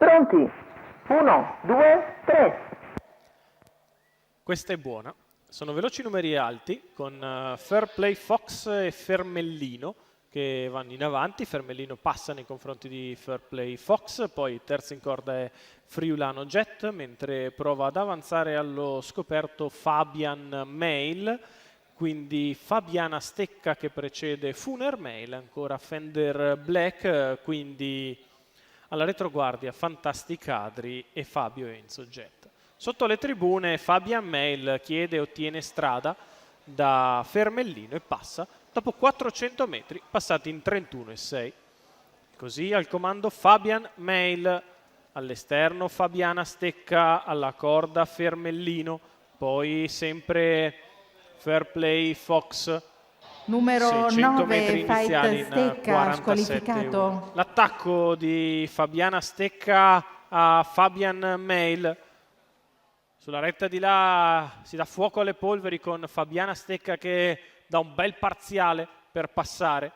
Pronti? 1, 2, 3. Questa è buona. Sono veloci numeri alti con Fair Play Fox e Fermellino che vanno in avanti. Fermellino passa nei confronti di Fair Play Fox, poi terzo in corda è Friulano Jet, mentre prova ad avanzare allo scoperto Fabian Mail, quindi Fabiana Stecca che precede Funer Mail, ancora Fender Black, quindi alla retroguardia Fantastic Adri e Fabio Enzo Jet. Sotto le tribune Fabian Mail chiede e ottiene strada da Fermellino e passa dopo 400 metri passati in 31,6. Così al comando Fabian Mail, all'esterno Fabiana Stecca, alla corda Fermellino, poi sempre Fair Play Fox. Numero 600 9, metri iniziali in Stecca, squalificato. L'attacco di Fabiana Stecca a Fabian Mail. Sulla retta di là si dà fuoco alle polveri con Fabiana Stecca che dà un bel parziale per passare.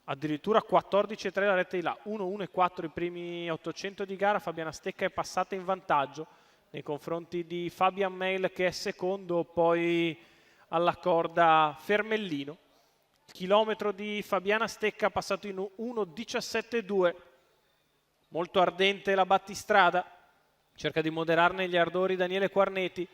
Addirittura 14,3 la retta di là, 1,1,4 i primi 800 di gara. Fabiana Stecca è passata in vantaggio nei confronti di Fabian Mail che è secondo, poi alla corda Fermellino. Il chilometro di Fabiana Stecca passato in 1,17,2. Molto ardente la battistrada. Cerca di moderarne gli ardori Daniele Quarneti.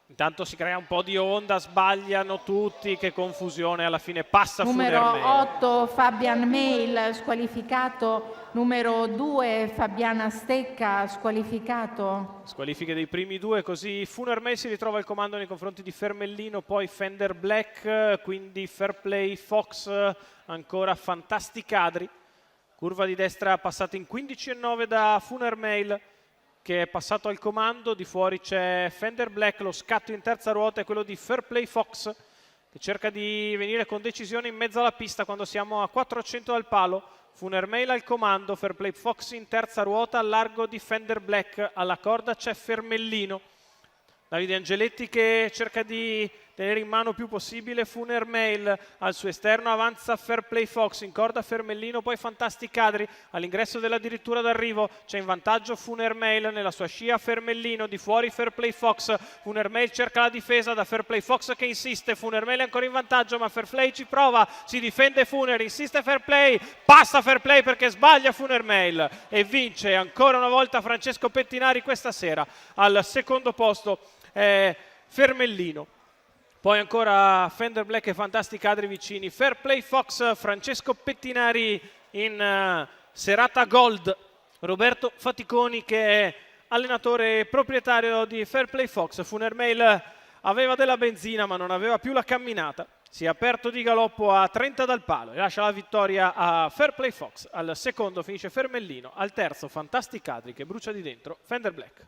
Intanto si crea un po' di onda, sbagliano tutti, che confusione, alla fine passa Numero Funer Mail. 8 Fabian Mail, squalificato. Numero 2 Fabiana Stecca, squalificato. Squalifiche dei primi due, così Funer Mail si ritrova al comando nei confronti di Fermellino, poi Fender Black, quindi Fair Play Fox, ancora Fantastic Adri. Curva di destra passata in 15,9 da Funer Mail, che è passato al comando. Di fuori c'è Fender Black, lo scatto in terza ruota è quello di Fair Play Fox che cerca di venire con decisione in mezzo alla pista quando siamo a 400 dal palo. Funer Mail al comando, Fair Play Fox in terza ruota al largo di Fender Black, alla corda c'è Fermellino. Davide Angeletti che cerca di tenere in mano più possibile Funer Mail, al suo esterno avanza Fair Play Fox, in corda Fermellino, poi Fantastic Adri, all'ingresso dell'addirittura d'arrivo c'è in vantaggio Funer Mail, nella sua scia Fermellino, di fuori Fair Play Fox. Funer Mail cerca la difesa da Fair Play Fox che insiste, Funer Mail è ancora in vantaggio ma Fair Play ci prova, si difende Funer, insiste Fair Play, passa Fair Play perché sbaglia Funer Mail e vince ancora una volta Francesco Pettinari questa sera. Al secondo posto Fermellino, poi ancora Fender Black e Fantastic Adri vicini, Fair Play Fox, Francesco Pettinari in serata gold, Roberto Faticoni che è allenatore e proprietario di Fair Play Fox. Funer Mail aveva della benzina ma non aveva più la camminata, si è aperto di galoppo a 30 dal palo e lascia la vittoria a Fair Play Fox. Al secondo finisce Fermellino, al terzo Fantastic Adri che brucia di dentro Fender Black.